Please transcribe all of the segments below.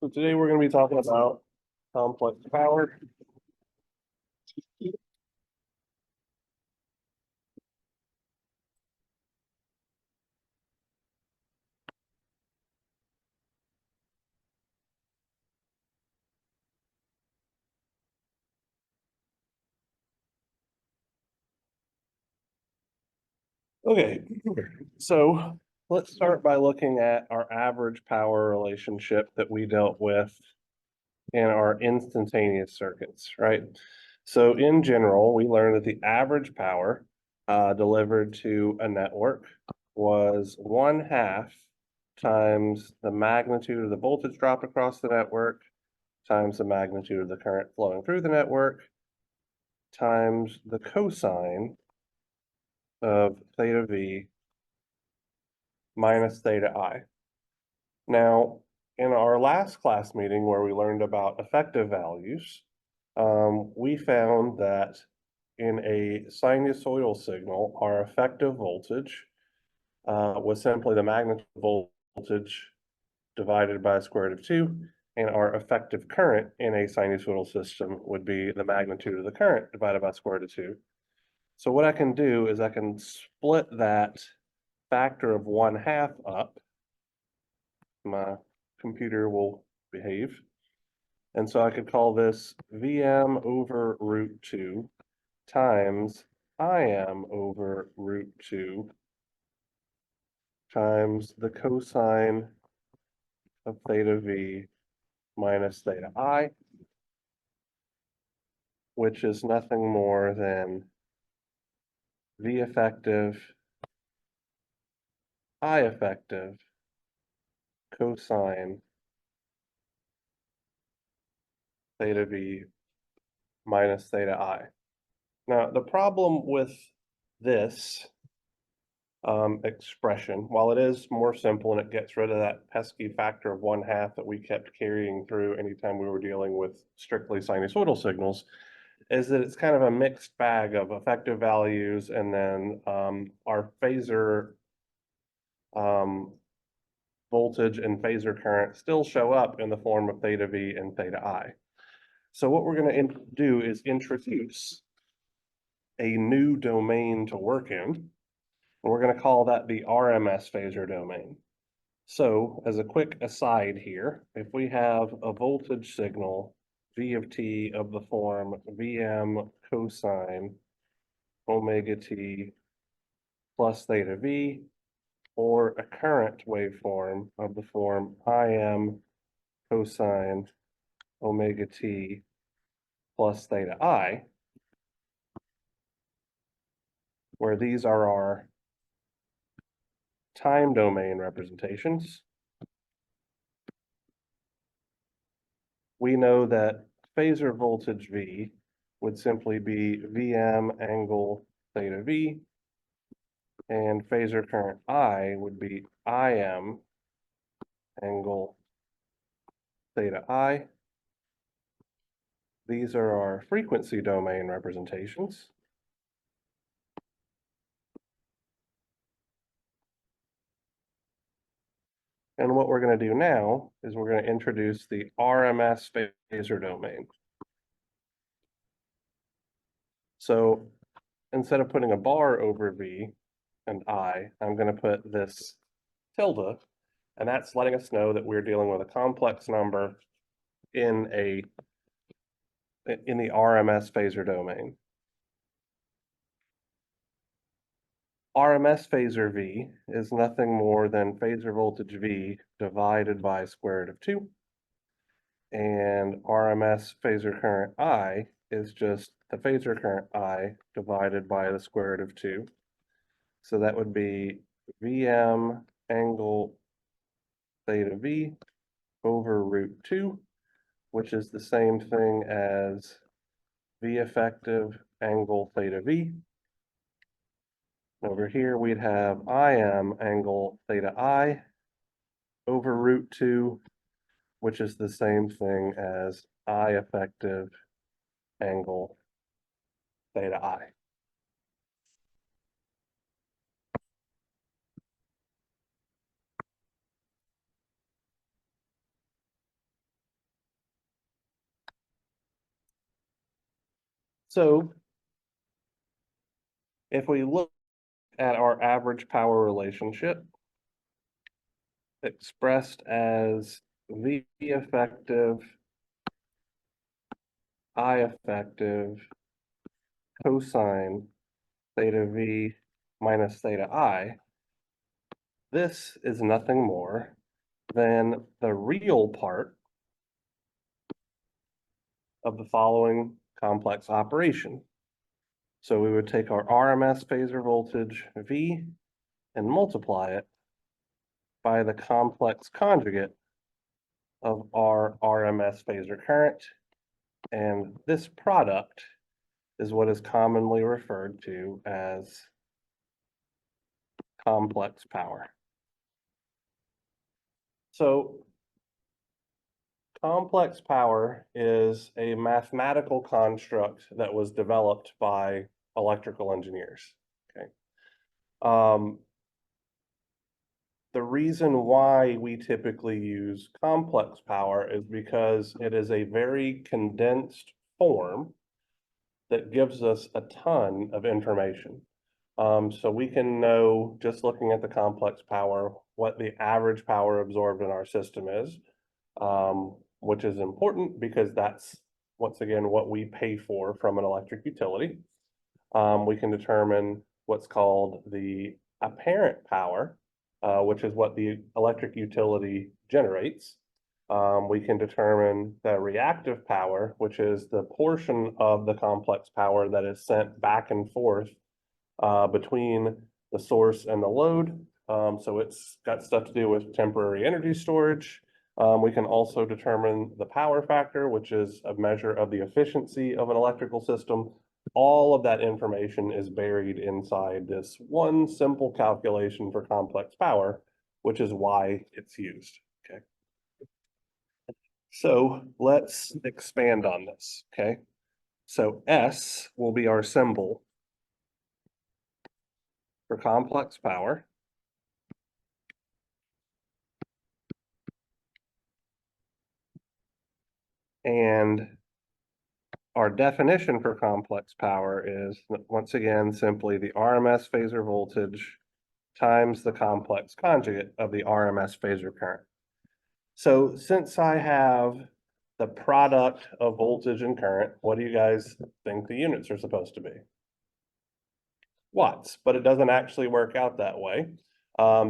So today we're going to be talking about complex power. Okay, so let's start by looking at our average power relationship that we dealt with in our instantaneous circuits, right? So in general, we learned that the average power delivered to a network was 1/2 times the magnitude of the voltage drop across the network times the magnitude of the current flowing through the network times the cosine of theta v minus theta I. Now, in our last class meeting where we learned about effective values, we found that in a sinusoidal signal, our effective voltage was simply the magnitude of voltage divided by the square root of 2, and our effective current in a sinusoidal system would be the magnitude of the current divided by the square root of 2. So what I can do is I can split that factor of 1/2 up. My computer will behave. And so I could call this Vm over root 2 times Im over root 2 times the cosine of theta v minus theta I, which is nothing more than V effective, I effective, cosine theta v minus theta I. Now, the problem with this expression, while it is more simple and it gets rid of that pesky factor of 1/2 that we kept carrying through anytime we were dealing with strictly sinusoidal signals, is that it's kind of a mixed bag of effective values and then our phasor voltage and phasor current still show up in the form of theta v and theta I. So what we're going to do is introduce a new domain to work in, and we're going to call that the RMS phasor domain. So as a quick aside here, if we have a voltage signal V of t of the form Vm cosine omega t plus theta v, or a current waveform of the form Im cosine omega t plus theta I, where these are our time domain representations, we know that phasor voltage V would simply be Vm angle theta V, and phasor current I would be Im angle theta I. These are our frequency domain representations. And what we're going to do now is we're going to introduce the RMS phasor domain. So instead of putting a bar over V and I'm going to put this tilde, and that's letting us know that we're dealing with a complex number in the RMS phasor domain. RMS phasor V is nothing more than phasor voltage V divided by square root of 2. And RMS phasor current I is just the phasor current I divided by the square root of 2. So that would be Vm angle theta V over root 2, which is the same thing as V effective angle theta V. Over here we'd have Im angle theta I over root 2, which is the same thing as I effective angle theta I. So if we look at our average power relationship expressed as V effective, I effective, cosine theta V minus theta I, this is nothing more than the real part of the following complex operation. So we would take our RMS phasor voltage V and multiply it by the complex conjugate of our RMS phasor current. And this product is what is commonly referred to as complex power. So complex power is a mathematical construct that was developed by electrical engineers. Okay. The reason why we typically use complex power is because it is a very condensed form that gives us a ton of information. So we can know, just looking at the complex power, what the average power absorbed in our system is, which is important because that's, once again, what we pay for from an electric utility. We can determine what's called the apparent power, which is what the electric utility generates. We can determine the reactive power, which is the portion of the complex power that is sent back and forth between the source and the load. So it's got stuff to do with temporary energy storage. We can also determine the power factor, which is a measure of the efficiency of an electrical system. All of that information is buried inside this one simple calculation for complex power, which is why it's used. Okay. So let's expand on this. Okay. So S will be our symbol for complex power. And our definition for complex power is, once again, simply the RMS phasor voltage times the complex conjugate of the RMS phasor current. So since I have the product of voltage and current, what do you guys think the units are supposed to be? Watts, but it doesn't actually work out that way,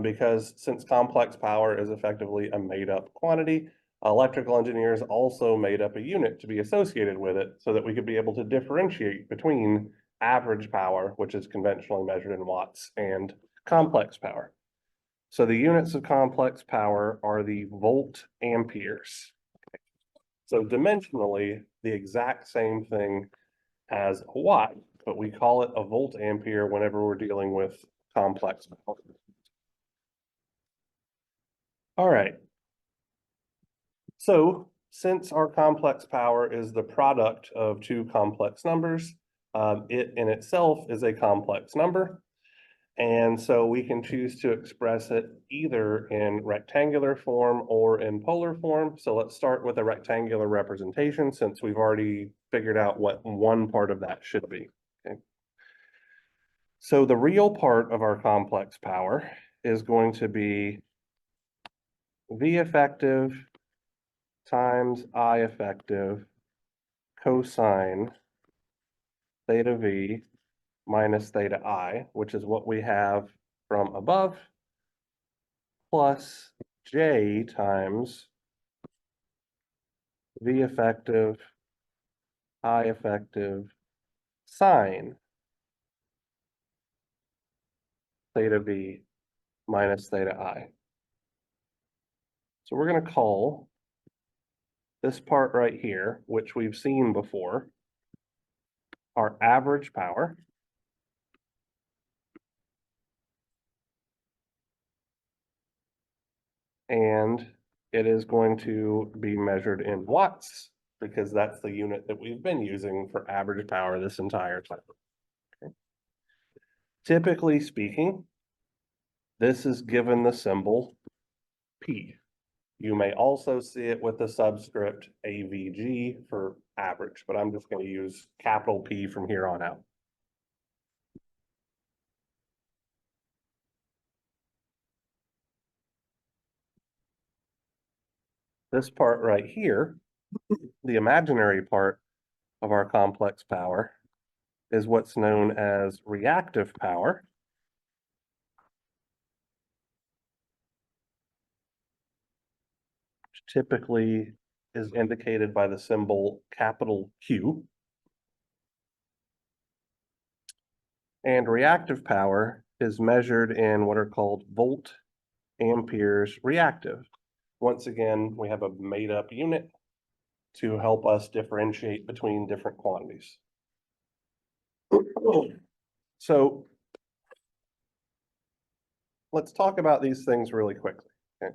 because since complex power is effectively a made-up quantity, electrical engineers also made up a unit to be associated with it so that we could be able to differentiate between average power, which is conventionally measured in watts, and complex power. So the units of complex power are the volt amperes. So dimensionally, the exact same thing as a watt, but we call it a volt ampere whenever we're dealing with complex power. All right. So since our complex power is the product of two complex numbers, it in itself is a complex number. And so we can choose to express it either in rectangular form or in polar form. So let's start with a rectangular representation since we've already figured out what one part of that should be. Okay. So the real part of our complex power is going to be V effective times I effective cosine theta V minus theta I, which is what we have from above, plus J times V effective I effective sine theta V minus theta I. So we're going to call this part right here, which we've seen before, our average power. And it is going to be measured in watts because that's the unit that we've been using for average power this entire time. Okay. Typically speaking, this is given the symbol P. You may also see it with the subscript AVG for average, but I'm just going to use capital P from here on out. This part right here, the imaginary part of our complex power, is what's known as reactive power. Which typically is indicated by the symbol capital Q. And reactive power is measured in what are called volt amperes reactive. Once again, we have a made up unit to help us differentiate between different quantities. So let's talk about these things really quickly. Okay.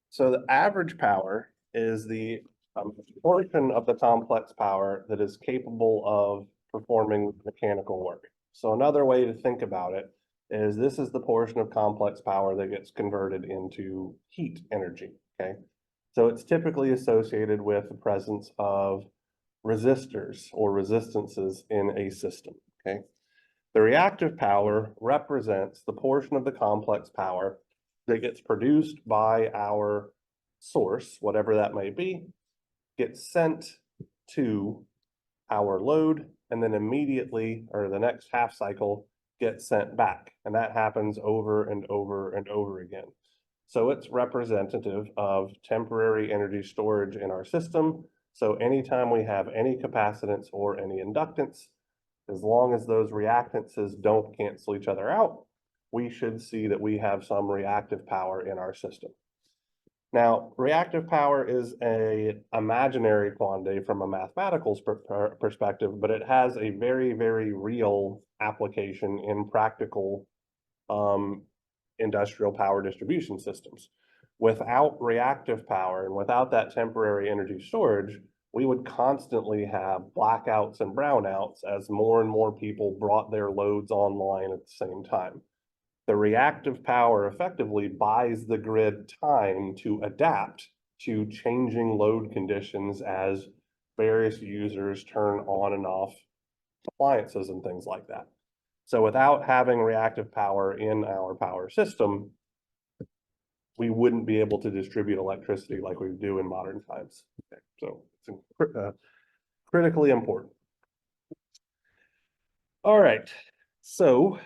So the average power is the portion of the complex power that is capable of performing mechanical work. So another way to think about it is this is the portion of complex power that gets converted into heat energy, okay? So it's typically associated with the presence of resistors or resistances in a system, okay? The reactive power represents the portion of the complex power that gets produced by our source, whatever that may be, gets sent to our load, and then immediately, or the next half cycle, gets sent back. And that happens over and over and over again. So it's representative of temporary energy storage in our system. So anytime we have any capacitance or any inductance, as long as those reactances don't cancel each other out, we should see that we have some reactive power in our system. Now, reactive power is an imaginary quantity from a mathematical perspective, but it has a very, very real application in practical industrial power distribution systems. Without reactive power and without that temporary energy storage, we would constantly have blackouts and brownouts as more and more people brought their loads online at the same time. The reactive power effectively buys the grid time to adapt to changing load conditions as various users turn on and off appliances and things like that. So without having reactive power in our power system, we wouldn't be able to distribute electricity like we do in modern times. Okay, so it's critically important. All right, so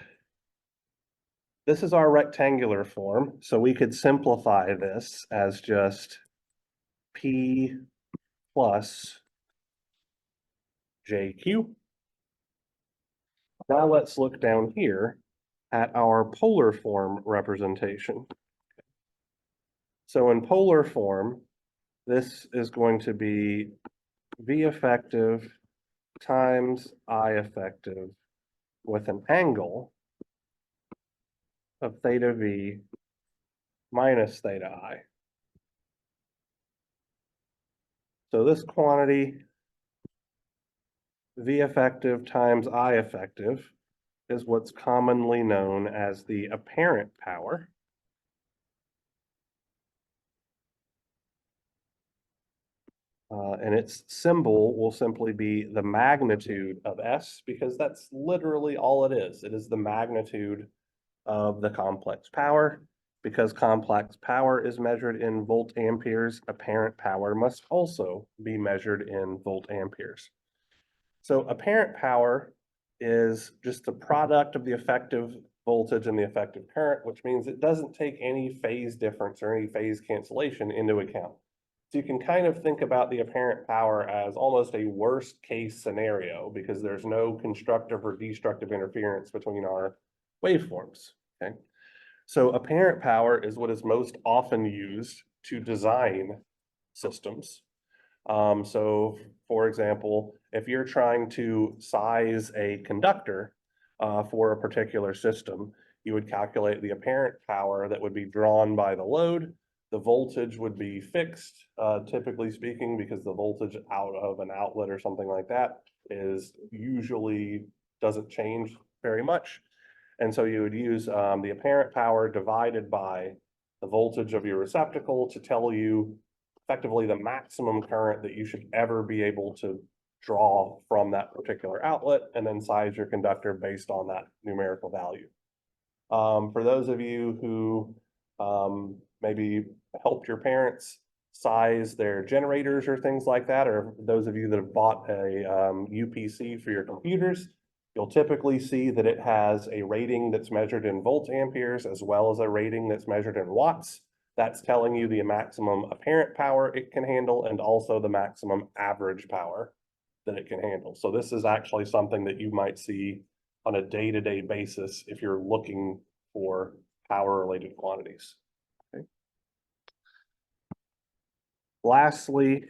this is our rectangular form, so we could simplify this as just P plus JQ. Now let's look down here at our polar form representation. So in polar form, this is going to be V effective times I effective with an angle of theta V minus theta I. So this quantity, V effective times I effective, is what's commonly known as the apparent power. And its symbol will simply be the magnitude of S, because that's literally all it is. It is the magnitude of the complex power. Because complex power is measured in volt amperes, apparent power must also be measured in volt amperes. So apparent power is just the product of the effective voltage and the effective current, which means it doesn't take any phase difference or any phase cancellation into account. So you can kind of think about the apparent power as almost a worst case scenario because there's no constructive or destructive interference between our waveforms, okay? So apparent power is what is most often used to design systems. So for example, if you're trying to size a conductor for a particular system, you would calculate the apparent power that would be drawn by the load. The voltage would be fixed, typically speaking, because the voltage out of an outlet or something like that is usually doesn't change very much. And so you would use the apparent power divided by the voltage of your receptacle to tell you effectively the maximum current that you should ever be able to draw from that particular outlet, and then size your conductor based on that numerical value. For those of you who maybe helped your parents size their generators or things like that, or those of you that have bought a UPC for your computers, you'll typically see that it has a rating that's measured in volt amperes as well as a rating that's measured in watts. That's telling you the maximum apparent power it can handle and also the maximum average power that it can handle. So this is actually something that you might see on a day-to-day basis if you're looking for power-related quantities. Okay. Lastly,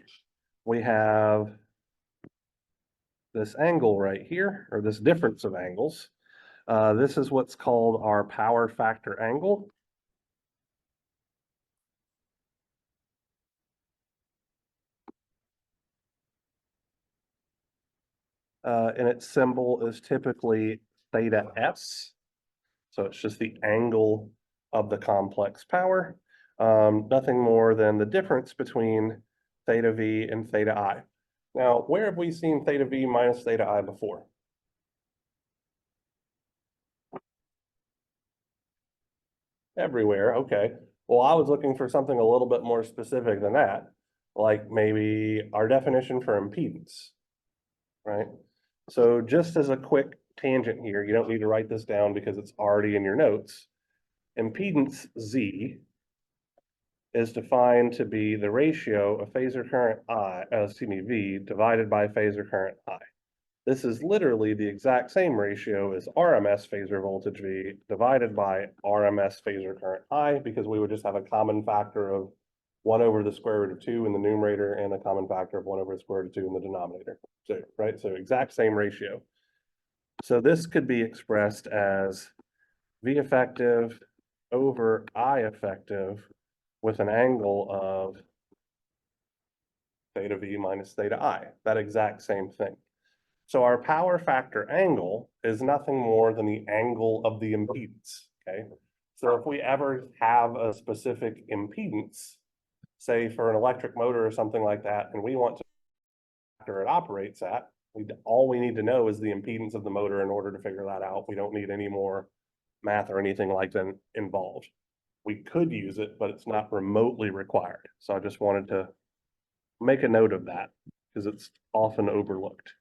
we have this angle right here, or this difference of angles. This is what's called our power factor angle. And its symbol is typically theta S. So it's just the angle of the complex power. Nothing more than the difference between theta V and theta I. Now, where have we seen theta V minus theta I before? Everywhere, okay. Well, I was looking for something a little bit more specific than that, like maybe our definition for impedance, right? So just as a quick tangent here, you don't need to write this down because it's already in your notes. Impedance Z is defined to be the ratio of phasor current V divided by phasor current I. This is literally the exact same ratio as RMS phasor voltage V divided by RMS phasor current I, because we would just have a common factor of 1 over the square root of 2 in the numerator and a common factor of 1 over the square root of 2 in the denominator. So, right, so exact same ratio. So this could be expressed as V effective over I effective with an angle of theta V minus theta I, that exact same thing. So our power factor angle is nothing more than the angle of the impedance, okay? So if we ever have a specific impedance, say for an electric motor or something like that, and we want to factor it operates at, all we need to know is the impedance of the motor in order to figure that out. We don't need any more math or anything like that involved. We could use it, but it's not remotely required. So I just wanted to make a note of that because it's often overlooked.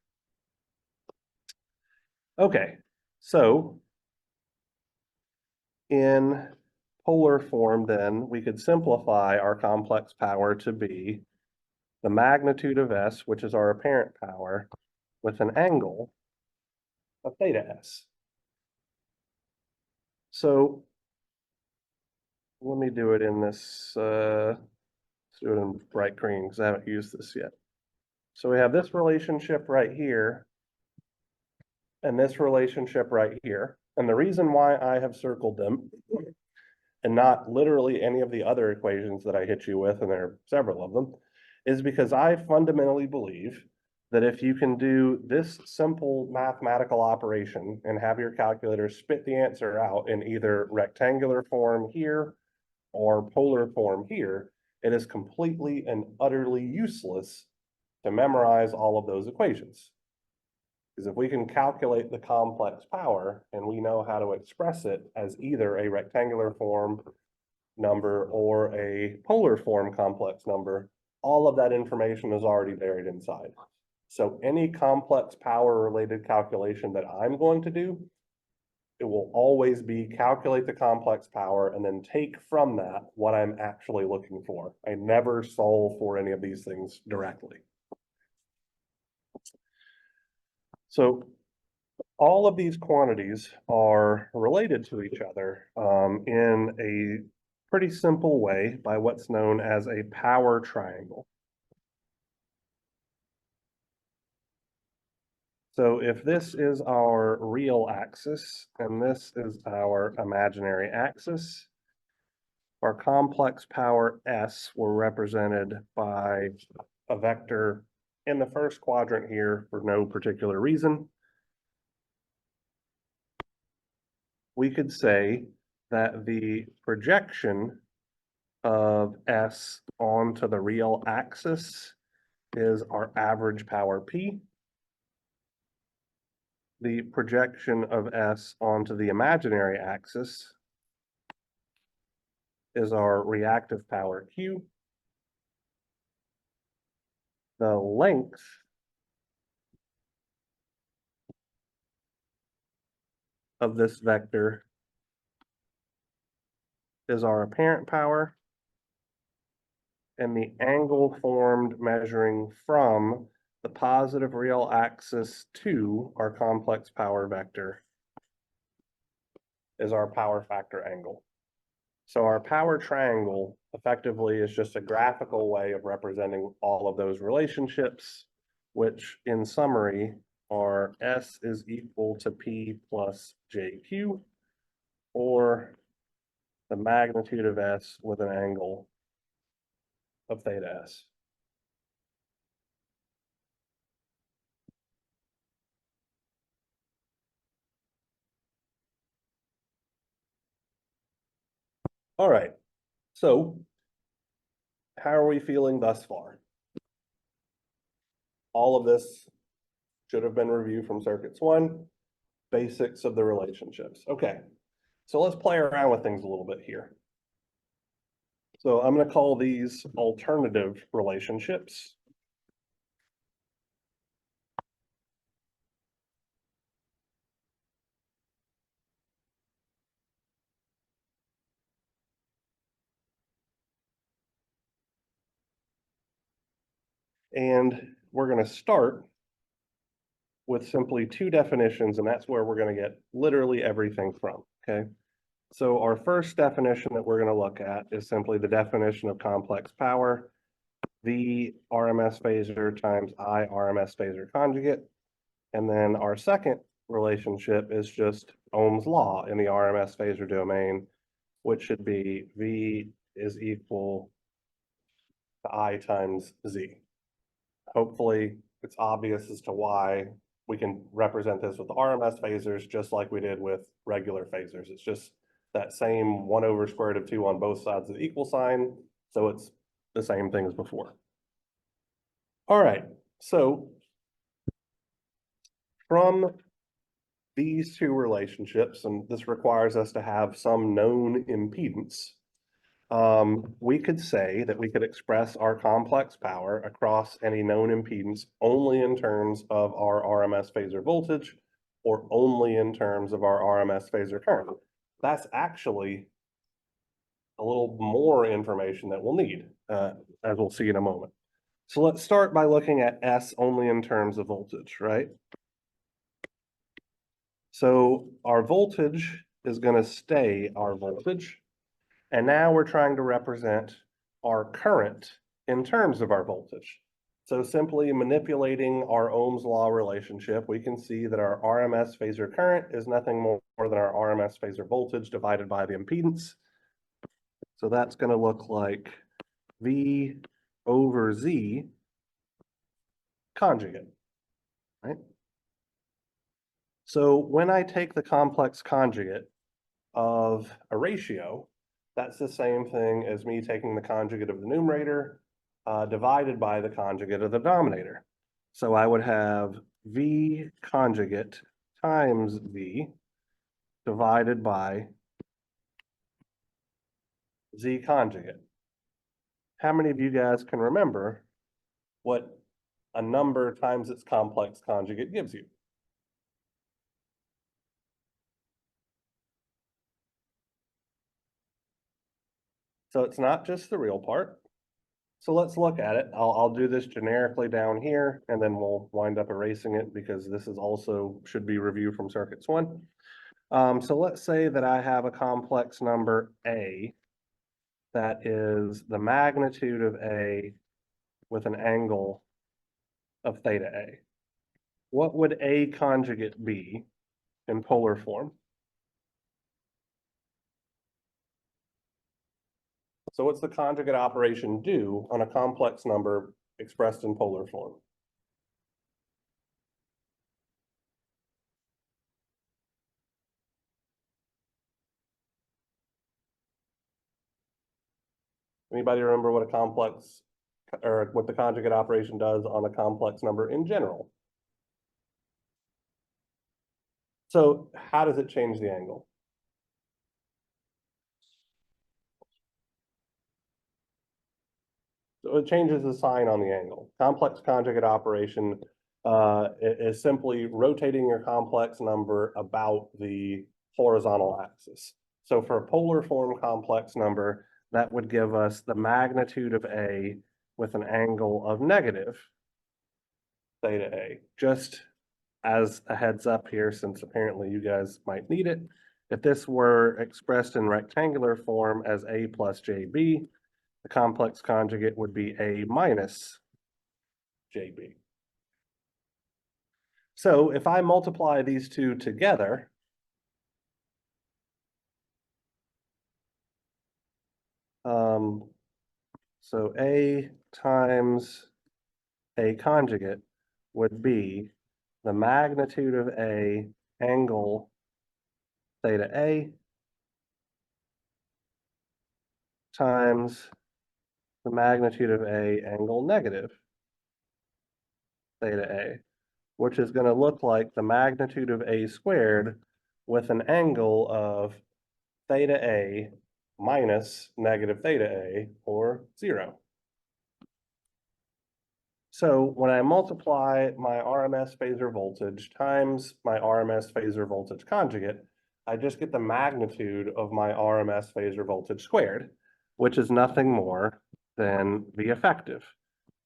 Okay, so in polar form then, we could simplify our complex power to be the magnitude of S, which is our apparent power, with an angle of theta S. So let me do it in this, let's do it in bright green because I haven't used this yet. So we have this relationship right here and this relationship right here. And the reason why I have circled them and not literally any of the other equations that I hit you with, and there are several of them, is because I fundamentally believe that if you can do this simple mathematical operation and have your calculator spit the answer out in either rectangular form here or polar form here, it is completely and utterly useless to memorize all of those equations. Because if we can calculate the complex power and we know how to express it as either a rectangular form number or a polar form complex number, all of that information is already buried inside. So any complex power related calculation that I'm going to do, it will always be calculate the complex power and then take from that what I'm actually looking for. I never solve for any of these things directly. So all of these quantities are related to each other in a pretty simple way by what's known as a power triangle. So if this is our real axis and this is our imaginary axis, our complex power S were represented by a vector in the first quadrant here for no particular reason. We could say that the projection of S onto the real axis is our average power P. The projection of S onto the imaginary axis is our reactive power Q. The length of this vector is our apparent power, and the angle formed measuring from the positive real axis to our complex power vector is our power factor angle. So our power triangle effectively is just a graphical way of representing all of those relationships, which in summary are S is equal to P plus JQ, or the magnitude of S with an angle of theta S. All right, so how are we feeling thus far? All of this should have been reviewed from circuits 1, basics of the relationships. Okay, so let's play around with things a little bit here. So I'm going to call these alternative relationships. And we're going to start with simply two definitions, and that's where we're going to get literally everything from, okay? So our first definition that we're going to look at is simply the definition of complex power, V RMS phasor times I RMS phasor conjugate. And then our second relationship is just Ohm's law in the RMS phasor domain, which should be V is equal to I times Z. Hopefully it's obvious as to why we can represent this with the RMS phasors just like we did with regular phasors. It's just that same 1 over square root of 2 on both sides of the equal sign, so it's the same thing as before. All right, so from these two relationships, and this requires us to have some known impedance, we could say that we could express our complex power across any known impedance only in terms of our RMS phasor voltage or only in terms of our RMS phasor current. That's actually a little more information that we'll need, as we'll see in a moment. So let's start by looking at S only in terms of voltage, right? So our voltage is going to stay our voltage. And now we're trying to represent our current in terms of our voltage. So simply manipulating our Ohm's law relationship, we can see that our RMS phasor current is nothing more than our RMS phasor voltage divided by the impedance. So that's going to look like V over Z conjugate, right? So when I take the complex conjugate of a ratio, that's the same thing as me taking the conjugate of the numerator divided by the conjugate of the denominator. So I would have V conjugate times V divided by Z conjugate. How many of you guys can remember what a number times its complex conjugate gives you? So it's not just the real part. So let's look at it. I'll do this generically down here, and then we'll wind up erasing it because this is also should be reviewed from circuits 1. So let's say that I have a complex number A that is the magnitude of A with an angle of theta A. What would A conjugate be in polar form? So what's the conjugate operation do on a complex number expressed in polar form? Anybody remember what a complex or what the conjugate operation does on a complex number in general? So how does it change the angle? So it changes the sign on the angle. Complex conjugate operation is simply rotating your complex number about the horizontal axis. So for a polar form complex number, that would give us the magnitude of A with an angle of negative theta A. Just as a heads up here, since apparently you guys might need it, if this were expressed in rectangular form as A plus JB, the complex conjugate would be A minus JB. So if I multiply these two together, so A times A conjugate would be the magnitude of A angle theta A times the magnitude of A angle negative theta A, which is going to look like the magnitude of A squared with an angle of theta A minus negative theta A, or 0. So when I multiply my RMS phasor voltage times my RMS phasor voltage conjugate, I just get the magnitude of my RMS phasor voltage squared, which is nothing more than V effective.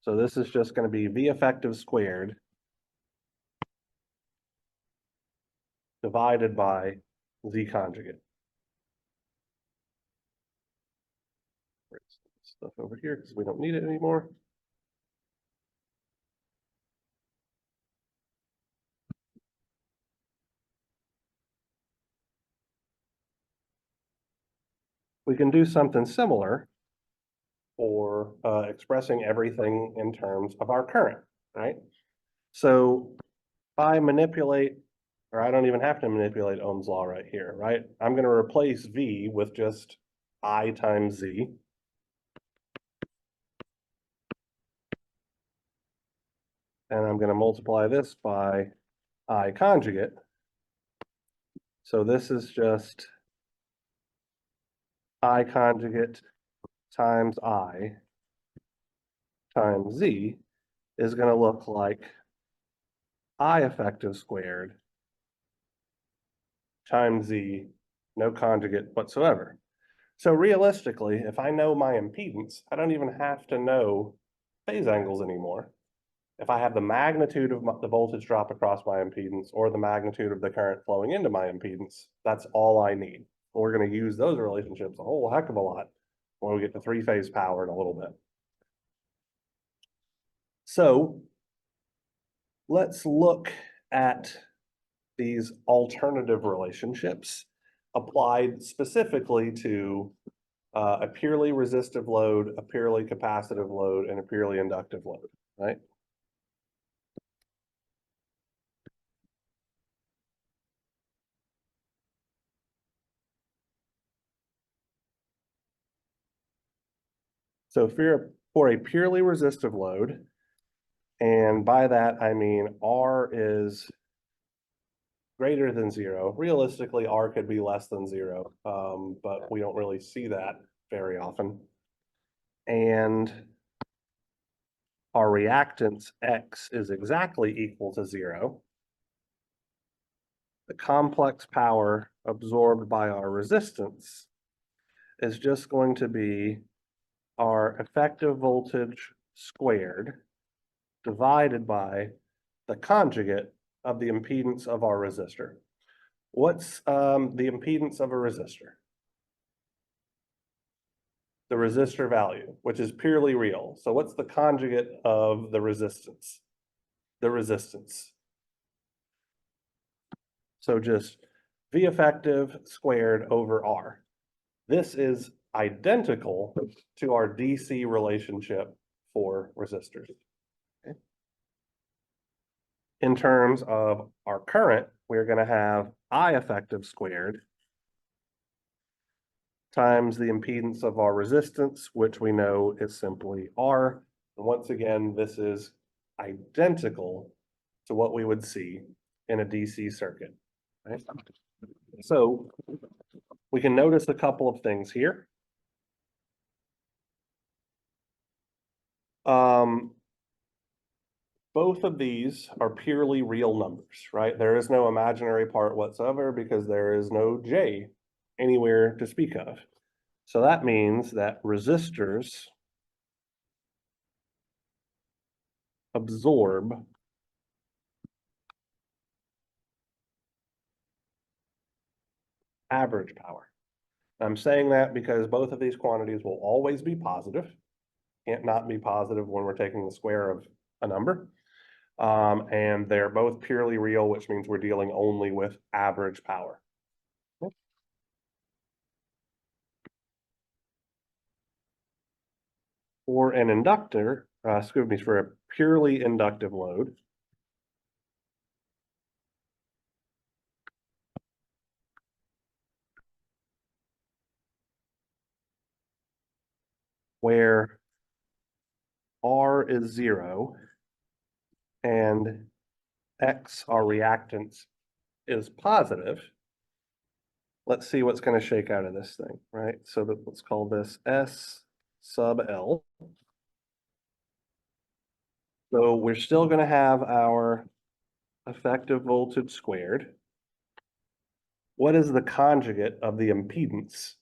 So this is just going to be V effective squared divided by Z conjugate. Stuff over here because we don't need it anymore. We can do something similar for expressing everything in terms of our current, right? So if I manipulate, or I don't even have to manipulate Ohm's law right here, right? I'm going to replace V with just I times Z. And I'm going to multiply this by I conjugate. So this is just I conjugate times I times Z is going to look like I effective squared times Z, no conjugate whatsoever. So realistically, if I know my impedance, I don't even have to know phase angles anymore. If I have the magnitude of the voltage drop across my impedance or the magnitude of the current flowing into my impedance, that's all I need. We're going to use those relationships a whole heck of a lot when we get to three-phase power in a little bit. So let's look at these alternative relationships applied specifically to a purely resistive load, a purely capacitive load, and a purely inductive load, right? So for a purely resistive load, and by that I mean R is greater than 0. Realistically, R could be less than 0, but we don't really see that very often. And our reactance X is exactly equal to 0. The complex power absorbed by our resistance is just going to be our effective voltage squared divided by the conjugate of the impedance of our resistor. What's the impedance of a resistor? The resistor value, which is purely real. So what's the conjugate of the resistance? The resistance. So just V effective squared over R. This is identical to our DC relationship for resistors. Okay. In terms of our current, we're going to have I effective squared times the impedance of our resistance, which we know is simply R. And once again, this is identical to what we would see in a DC circuit. Right? So we can notice a couple of things here. Both of these are purely real numbers, right? There is no imaginary part whatsoever because there is no J anywhere to speak of. So that means that resistors absorb average power. I'm saying that because both of these quantities will always be positive. Can't not be positive when we're taking the square of a number. And they're both purely real, which means we're dealing only with average power. For an inductor, excuse me, for a purely inductive load, where R is 0 and X, our reactance, is positive, let's see what's going to shake out of this thing, right? So let's call this S sub L. So we're still going to have our effective voltage squared. What is the conjugate of the impedance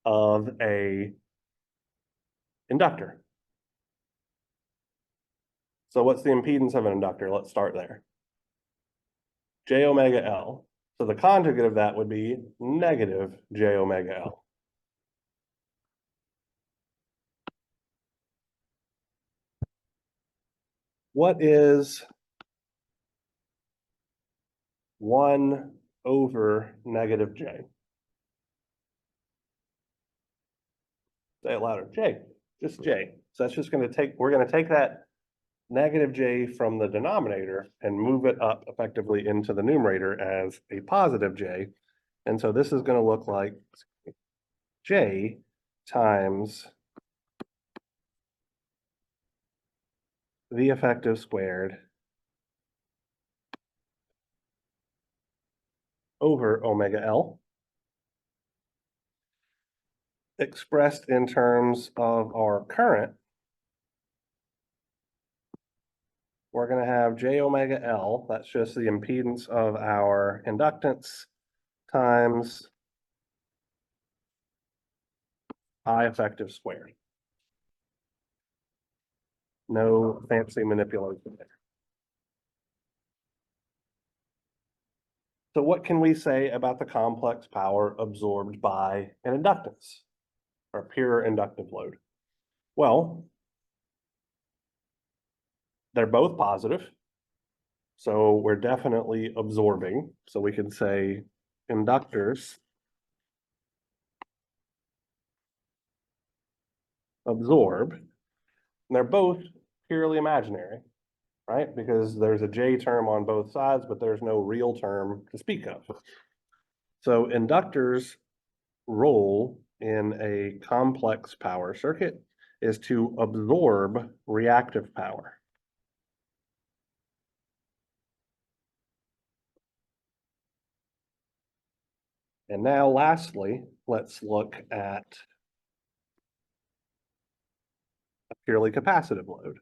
of a inductor? So what's the impedance of an inductor? Let's start there. J omega L. So the conjugate of that would be negative J omega L. What is 1 over negative J? Say it louder. J, just J. So that's just going to take, we're going to take that negative J from the denominator and move it up effectively into the numerator as a positive J. And so this is going to look like J times V effective squared over omega L, expressed in terms of our current. We're going to have J omega L, that's just the impedance of our inductance, times I effective squared. No fancy manipulation there. So what can we say about the complex power absorbed by an inductance or pure inductive load? Well, they're both positive. So we're definitely absorbing. So we can say inductors absorb. And they're both purely imaginary, right? Because there's a J term on both sides, but there's no real term to speak of. So inductors' role in a complex power circuit is to absorb reactive power. And now lastly, let's look at a purely capacitive load.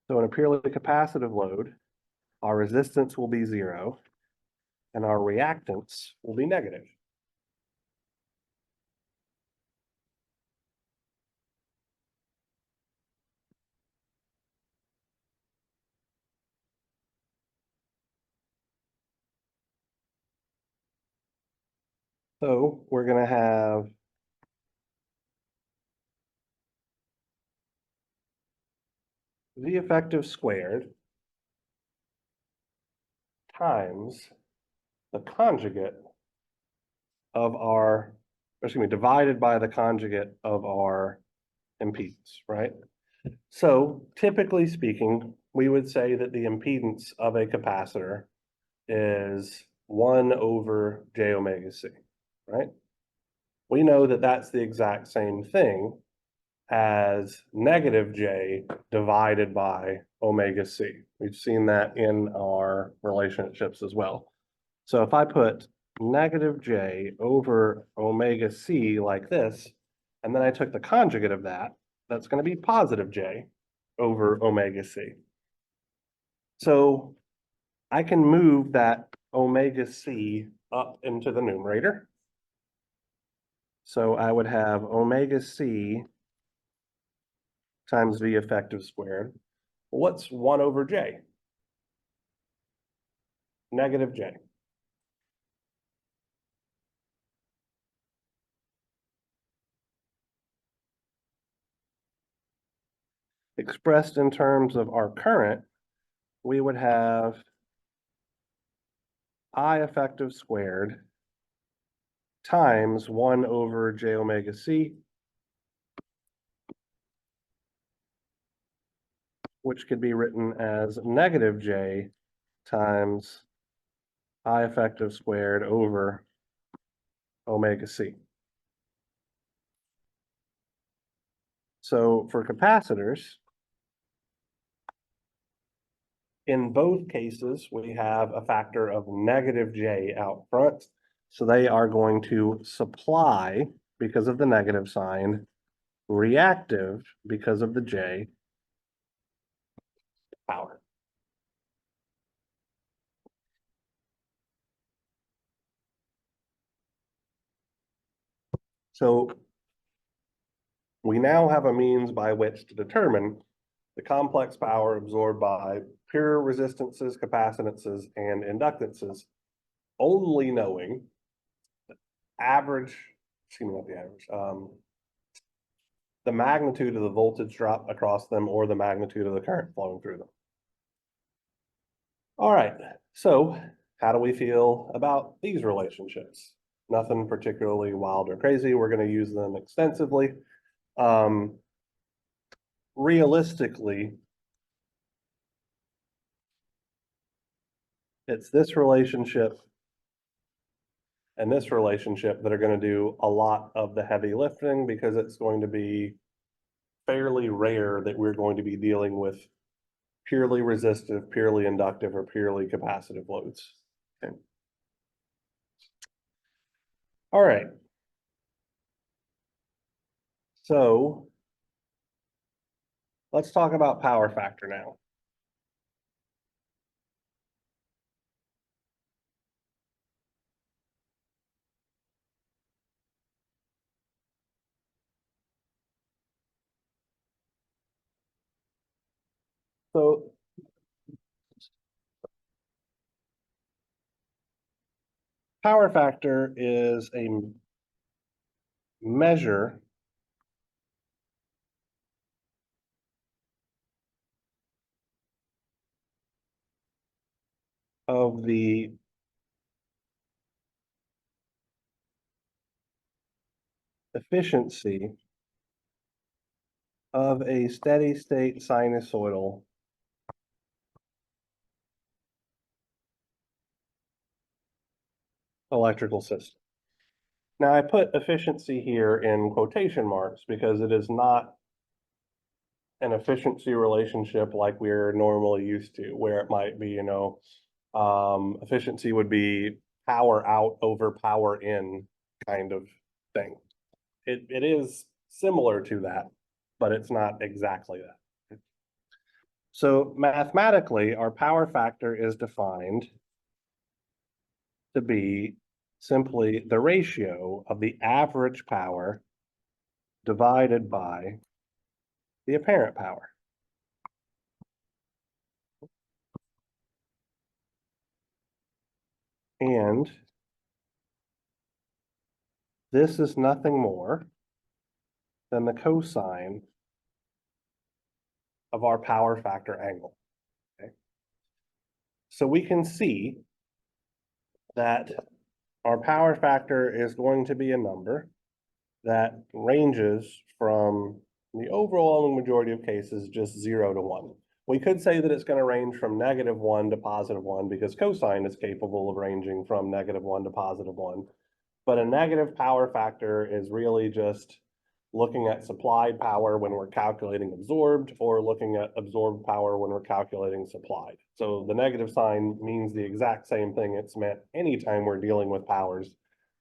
So in a purely capacitive load, our resistance will be 0 and our reactance will be negative. So we're going to have V effective squared times the conjugate of our, excuse me, divided by the conjugate of our impedance, right? So typically speaking, we would say that the impedance of a capacitor is 1 over j omega c, right? We know that that's the exact same thing as negative j divided by omega c. We've seen that in our relationships as well. So if I put negative j over omega c like this, and then I took the conjugate of that, that's going to be positive j over omega c. So I can move that omega c up into the numerator. So I would have omega c times V effective squared. What's 1 over j? Negative j. Expressed in terms of our current, we would have I effective squared times 1 over j omega c, which could be written as negative j times I effective squared over omega c. So for capacitors, in both cases, we have a factor of negative j out front. So they are going to supply, because of the negative sign, reactive, because of the j, power. So we now have a means by which to determine the complex power absorbed by pure resistances, capacitances, and inductances, only knowing average, excuse me, not the average, the magnitude of the voltage drop across them or the magnitude of the current flowing through them. All right, so how do we feel about these relationships? Nothing particularly wild or crazy. We're going to use them extensively. Realistically, it's this relationship and this relationship that are going to do a lot of the heavy lifting, because it's going to be fairly rare that we're going to be dealing with purely resistive, purely inductive, or purely capacitive loads. Okay. All right. So let's talk about power factor now. So power factor is a measure of the efficiency of a steady state sinusoidal electrical system. Now I put efficiency here in quotation marks because it is not an efficiency relationship like we're normally used to, where it might be, efficiency would be power out over power in kind of thing. It is similar to that, but it's not exactly that. So mathematically, our power factor is defined to be simply the ratio of the average power divided by the apparent power. And this is nothing more than the cosine of our power factor angle. Okay? So we can see that our power factor is going to be a number that ranges from, in the overwhelming majority of cases, just 0 to 1. We could say that it's going to range from -1 to +1 because cosine is capable of ranging from -1 to +1. But a negative power factor is really just looking at supplied power when we're calculating absorbed, or looking at absorbed power when we're calculating supplied. So the negative sign means the exact same thing it's meant anytime we're dealing with powers.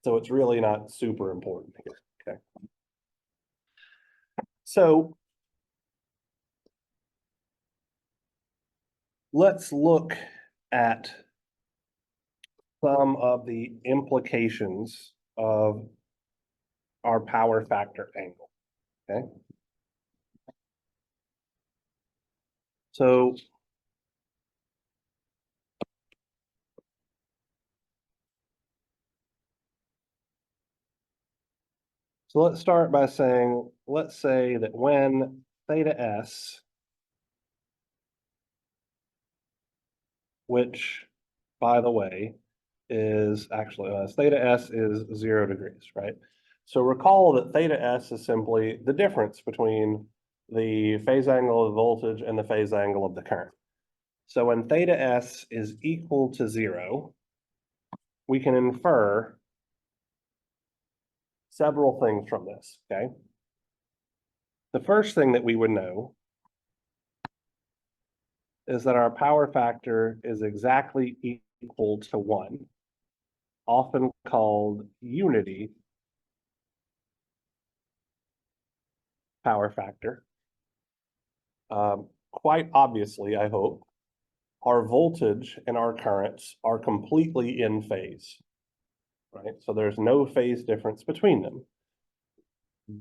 So it's really not super important here, okay? So let's look at some of the implications of our power factor angle, okay? So let's start by saying, let's say that when theta s, which, by the way, is actually, theta s is 0 degrees, right? So recall that theta s is simply the difference between the phase angle of the voltage and the phase angle of the current. So when theta s is equal to 0, we can infer several things from this, okay? The first thing that we would know is that our power factor is exactly equal to 1, often called unity power factor. Quite obviously, I hope, our voltage and our currents are completely in phase, right? So there's no phase difference between them.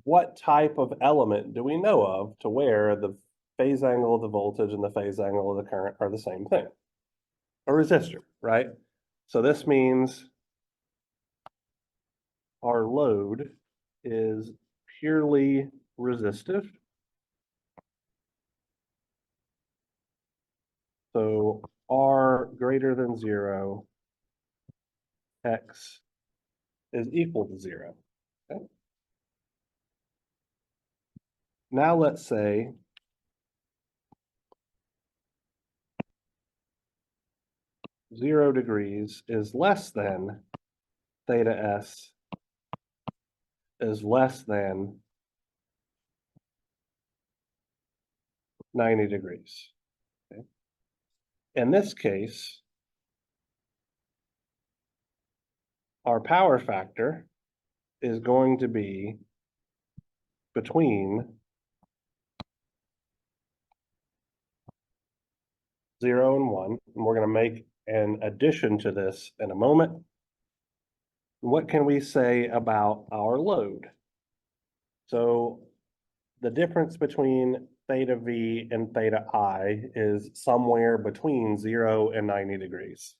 What type of element do we know of to where the phase angle of the voltage and the phase angle of the current are the same thing? A resistor, right? So this means our load is purely resistive. So R greater than 0, X is equal to 0. Okay. Now let's say zero degrees is less than theta s is less than 90 degrees. Okay. In this case, our power factor is going to be between 0 and 1, and we're going to make an addition to this in a moment. What can we say about our load? So the difference between theta v and theta I is somewhere between 0 and 90 degrees.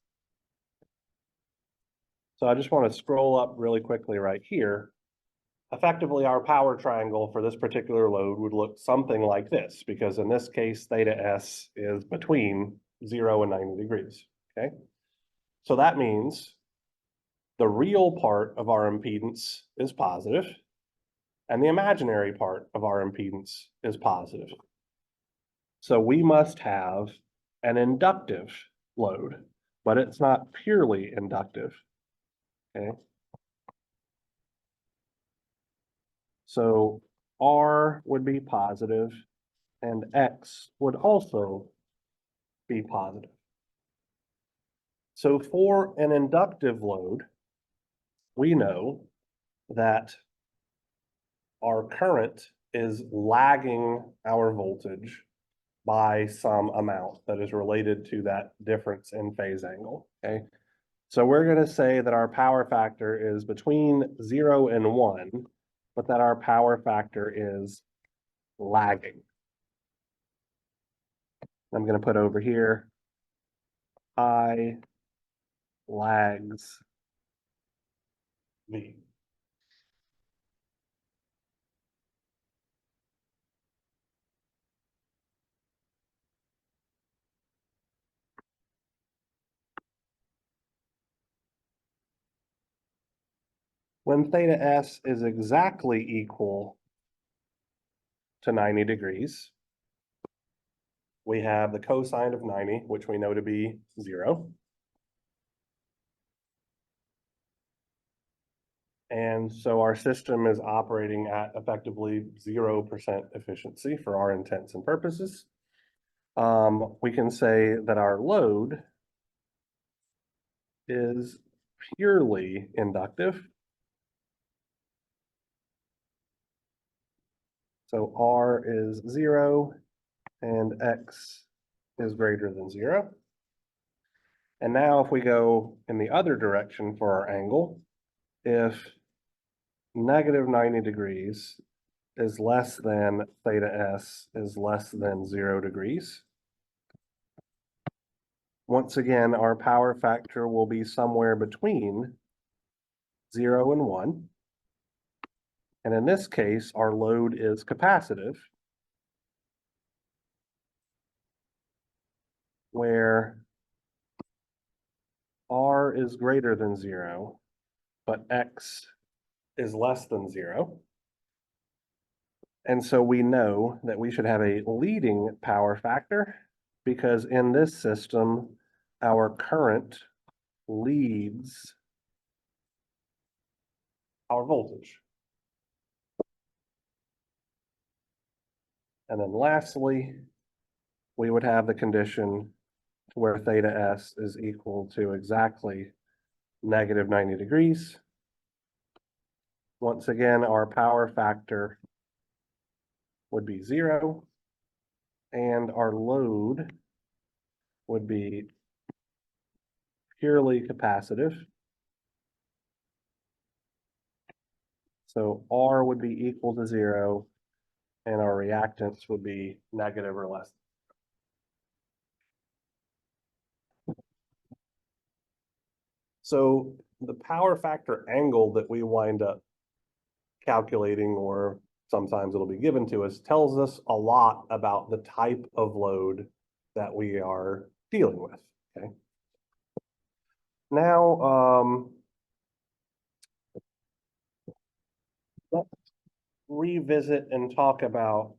So I just want to scroll up really quickly right here. Effectively, our power triangle for this particular load would look something like this, because in this case, theta s is between 0 and 90 degrees, okay? So that means the real part of our impedance is positive, and the imaginary part of our impedance is positive. So we must have an inductive load, but it's not purely inductive, okay? So R would be positive and X would also be positive. So for an inductive load, we know that our current is lagging our voltage by some amount that is related to that difference in phase angle, okay? So we're going to say that our power factor is between 0 and 1, but that our power factor is lagging. I'm going to put over here, I lags V. When theta s is exactly equal to 90 degrees, we have the cosine of 90, which we know to be 0. And so our system is operating at effectively 0% efficiency for our intents and purposes. We can say that our load is purely inductive. So R is 0 and X is greater than 0. And now if we go in the other direction for our angle, if negative 90 degrees is less than theta S is less than 0 degrees, once again, our power factor will be somewhere between 0 and 1. And in this case, our load is capacitive, where R is greater than 0, but X is less than 0. And so we know that we should have a leading power factor because in this system, our current leads our voltage. And then lastly, we would have the condition where theta S is equal to exactly negative 90 degrees. Once again, our power factor would be 0, and our load would be purely capacitive. So R would be equal to 0, and our reactance would be negative or less. So the power factor angle that we wind up calculating, or sometimes it'll be given to us, tells us a lot about the type of load that we are dealing with, okay? Now, let's revisit and talk about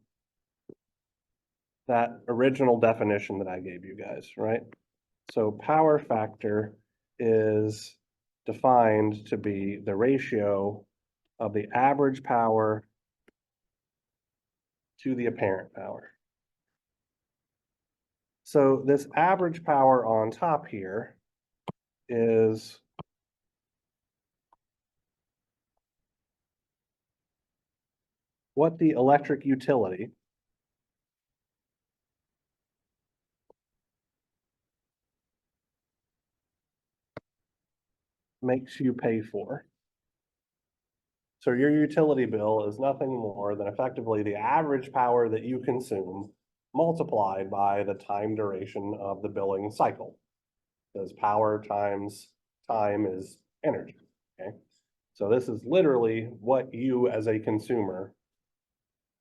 that original definition that I gave you guys, right? So power factor is defined to be the ratio of the average power to the apparent power. So this average power on top here is what the electric utility makes you pay for. So your utility bill is nothing more than effectively the average power that you consume multiplied by the time duration of the billing cycle. Because power times time is energy, okay? So this is literally what you as a consumer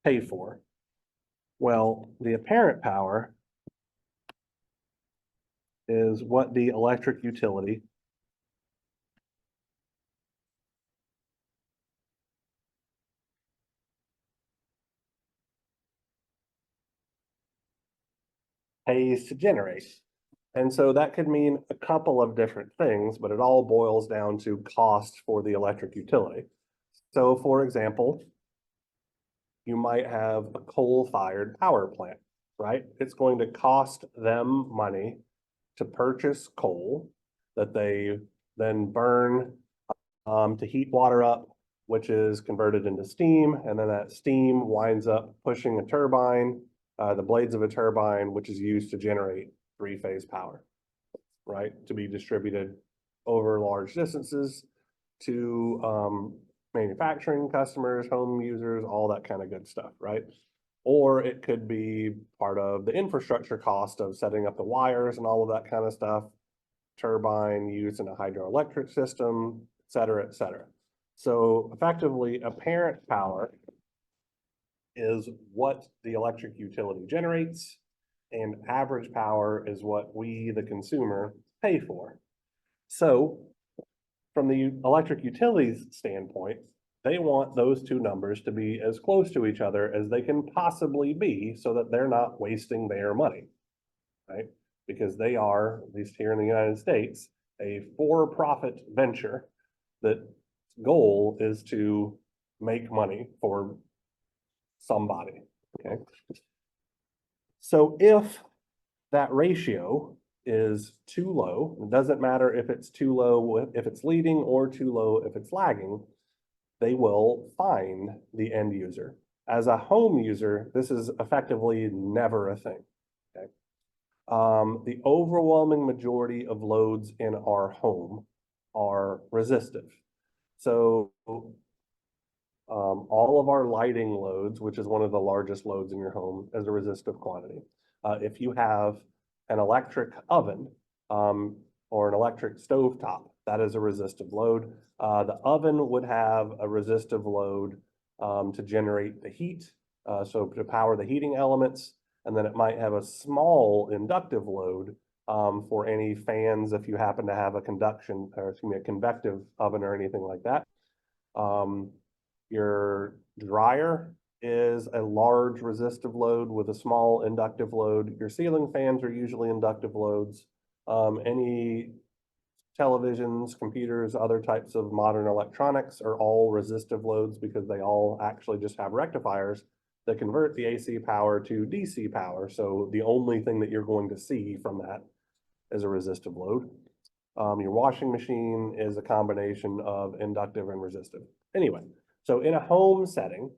pay for. Well, the apparent power is what the electric utility pays to generate. And so that could mean a couple of different things, but it all boils down to cost for the electric utility. So for example, you might have a coal-fired power plant, right? It's going to cost them money to purchase coal that they then burn to heat water up, which is converted into steam, and then that steam winds up pushing a turbine, the blades of a turbine, which is used to generate three-phase power, right? To be distributed over large distances to manufacturing customers, home users, all that kind of good stuff, right? Or it could be part of the infrastructure cost of setting up the wires and all of that kind of stuff, turbine used in a hydroelectric system, et cetera, et cetera. So effectively, apparent power is what the electric utility generates, and average power is what we, the consumer, pay for. So from the electric utilities standpoint, they want those two numbers to be as close to each other as they can possibly be so that they're not wasting their money, right? Because they are, at least here in the United States, a for-profit venture that goal is to make money for somebody, okay? So if that ratio is too low, it doesn't matter if it's too low, if it's leading, or too low if it's lagging, they will find the end user. As a home user, this is effectively never a thing, okay? The overwhelming majority of loads in our home are resistive. So all of our lighting loads, which is one of the largest loads in your home, is a resistive quantity. If you have an electric oven or an electric stovetop, that is a resistive load. The oven would have a resistive load to generate the heat, so to power the heating elements, and then it might have a small inductive load for any fans if you happen to have a conduction, or excuse me, a convective oven or anything like that. Your dryer is a large resistive load with a small inductive load. Your ceiling fans are usually inductive loads. Any televisions, computers, other types of modern electronics are all resistive loads because they all actually just have rectifiers that convert the AC power to DC power. So the only thing that you're going to see from that is a resistive load. Your washing machine is a combination of inductive and resistive. Anyway, so in a home setting,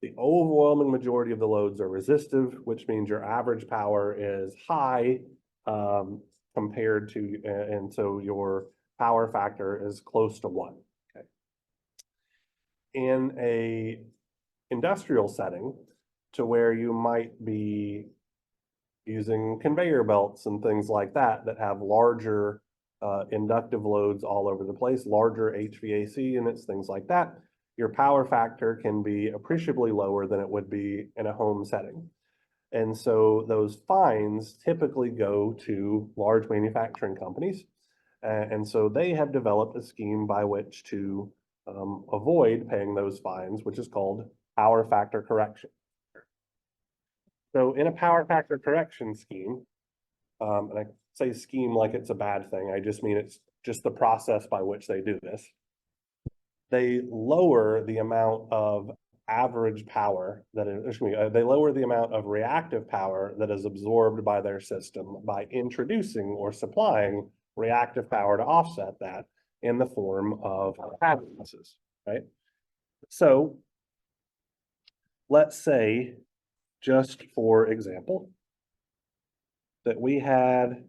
the overwhelming majority of the loads are resistive, which means your average power is high compared to, and so your power factor is close to 1. Okay. In a industrial setting, to where you might be using conveyor belts and things like that that have larger inductive loads all over the place, larger HVAC units, things like that, your power factor can be appreciably lower than it would be in a home setting. And so those fines typically go to large manufacturing companies. And so they have developed a scheme by which to avoid paying those fines, which is called power factor correction. So in a power factor correction scheme, and I say scheme like it's a bad thing, I just mean it's just the process by which they do this. They lower the amount of average power that is, excuse me, they lower the amount of reactive power that is absorbed by their system by introducing or supplying reactive power to offset that in the form of capacitance, right? So let's say, just for example, that we had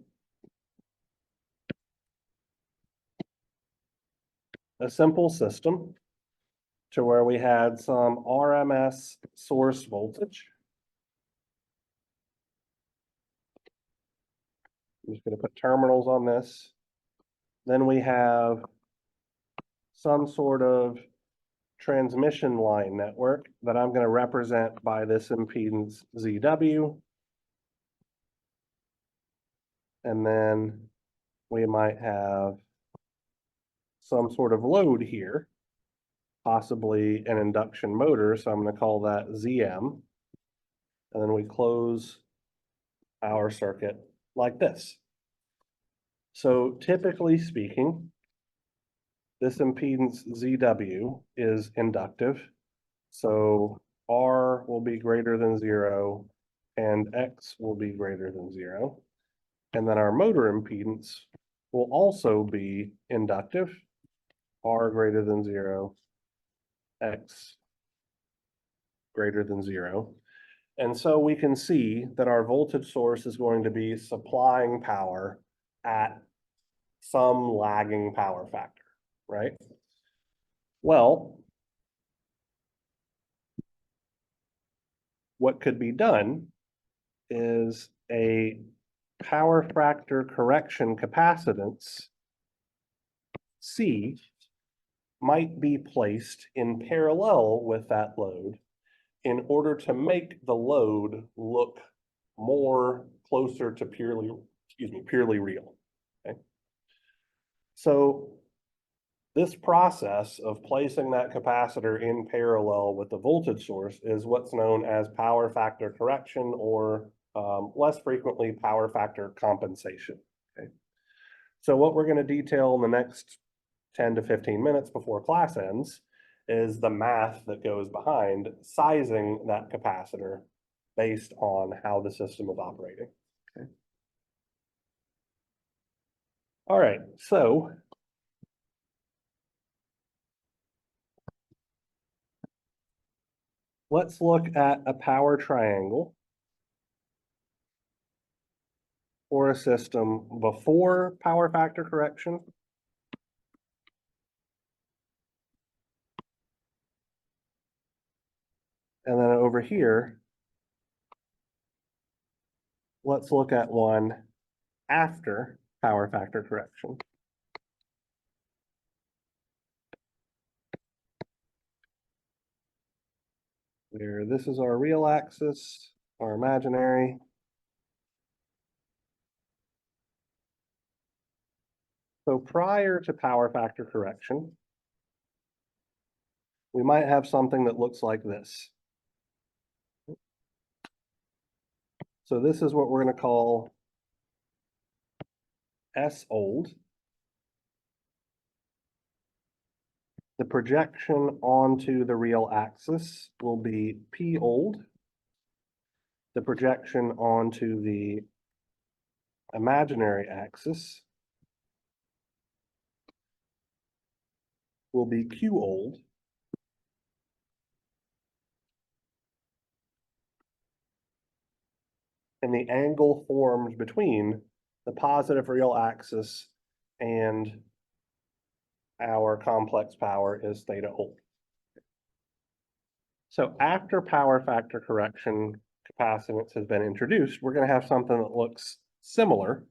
a simple system to where we had some RMS source voltage. I'm just going to put terminals on this. Then we have some sort of transmission line network that I'm going to represent by this impedance ZW. And then we might have some sort of load here, possibly an induction motor. So I'm going to call that ZM. And then we close our circuit like this. So typically speaking, this impedance ZW is inductive. So R will be greater than 0 and X will be greater than 0. And then our motor impedance will also be inductive. R greater than 0, X greater than 0. And so we can see that our voltage source is going to be supplying power at some lagging power factor, right? Well, what could be done is a power factor correction capacitance C might be placed in parallel with that load in order to make the load look more closer to purely real. Okay. So this process of placing that capacitor in parallel with the voltage source is what's known as power factor correction, or less frequently power factor compensation. Okay. So what we're going to detail in the next 10 to 15 minutes before class ends is the math that goes behind sizing that capacitor based on how the system is operating. Okay. All right, so let's look at a power triangle for a system before power factor correction and then over here, let's look at one after power factor correction. Where this is our real axis, our imaginary. So prior to power factor correction, we might have something that looks like this. So this is what we're going to call S old. The projection onto the real axis will be P old. The projection onto the imaginary axis will be Q old. And the angle formed between the positive real axis and our complex power is theta old. So after power factor correction capacitance has been introduced, we're going to have something that looks similar.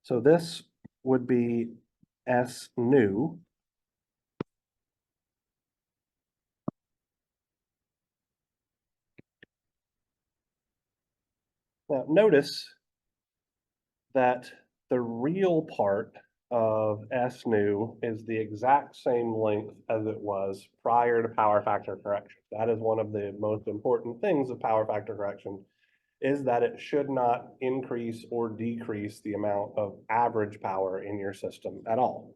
So this would be S new. Now notice that the real part of S new is the exact same length as it was prior to power factor correction. That is one of the most important things of power factor correction, is that it should not increase or decrease the amount of average power in your system at all.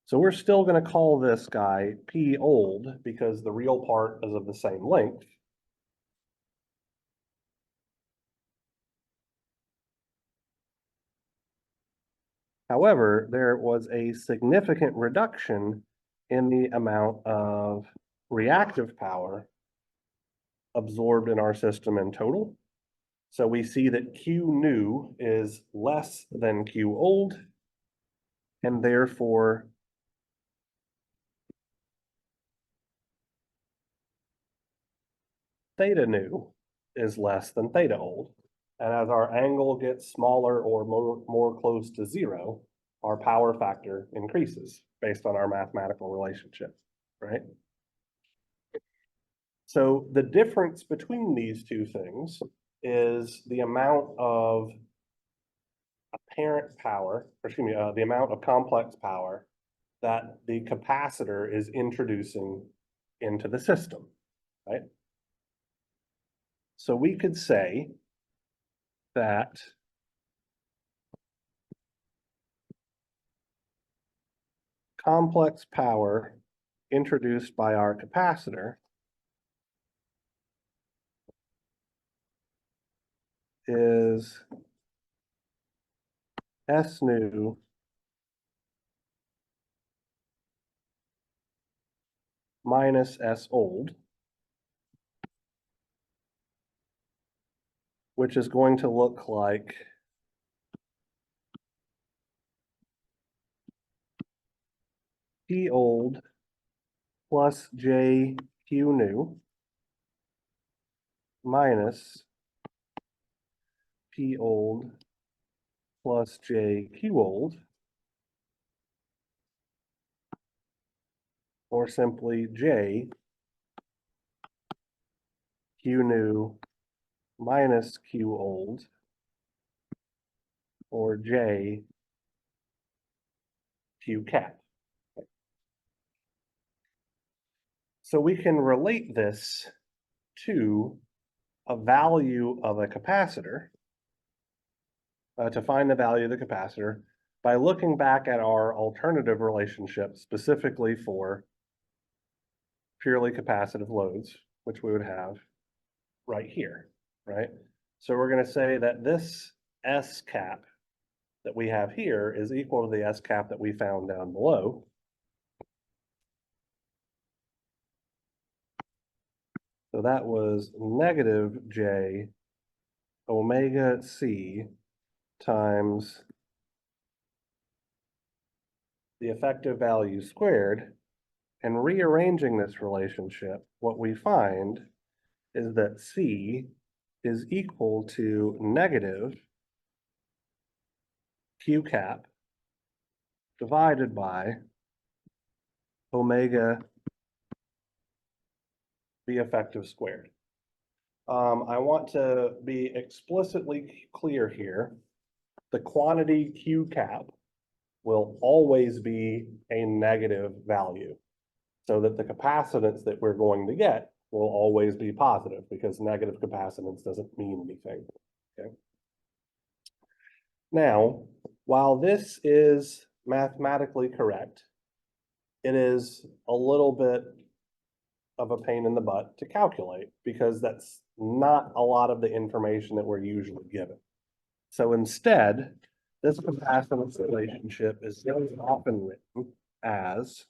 So we're still going to call this guy P old because the real part is of the same length. However, there was a significant reduction in the amount of reactive power absorbed in our system in total. So we see that Q new is less than Q old, and therefore theta new is less than theta old. And as our angle gets smaller or more close to zero, our power factor increases based on our mathematical relationship, right? So the difference between these two things is the amount of apparent power, or excuse me, the amount of complex power that the capacitor is introducing into the system, right? So we could say that complex power introduced by our capacitor is S new minus S old, which is going to look like P old plus J Q new minus P old plus J Q old, or simply J Q new minus Q old, or J Q cap. So we can relate this to a value of a capacitor, to find the value of the capacitor by looking back at our alternative relationship specifically for purely capacitive loads, which we would have right here, right? So we're going to say that this S cap that we have here is equal to the S cap that we found down below. So that was negative J omega C times the effective value squared. And rearranging this relationship, what we find is that C is equal to negative Q cap divided by omega B effective squared. I want to be explicitly clear here. The quantity Q cap will always be a negative value, so that the capacitance that we're going to get will always be positive, because negative capacitance doesn't mean anything. Okay. Now, while this is mathematically correct, it is a little bit of a pain in the butt to calculate, because that's not a lot of the information that we're usually given. So instead, this capacitance relationship is often written as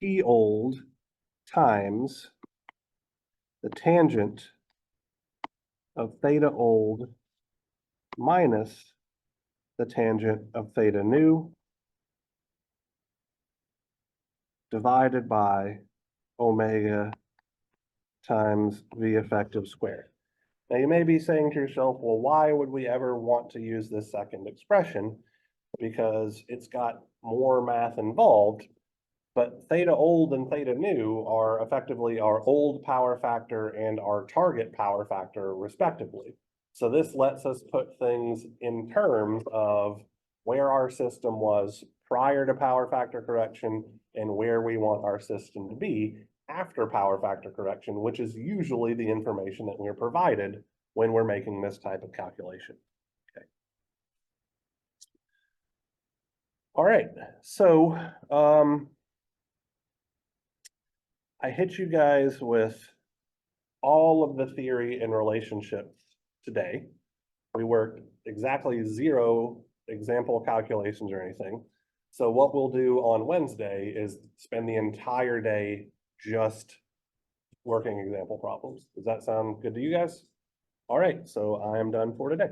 P old times the tangent of theta old minus the tangent of theta new divided by omega times V effective squared. Now you may be saying to yourself, well, why would we ever want to use this second expression? Because it's got more math involved, but theta old and theta new are effectively our old power factor and our target power factor respectively. So this lets us put things in terms of where our system was prior to power factor correction and where we want our system to be after power factor correction, which is usually the information that we're provided when we're making this type of calculation. Okay. All right, so I hit you guys with all of the theory and relationships today. We worked exactly 0 example calculations or anything. So what we'll do on Wednesday is spend the entire day just working example problems. Does that sound good to you guys? All right, so I am done for today.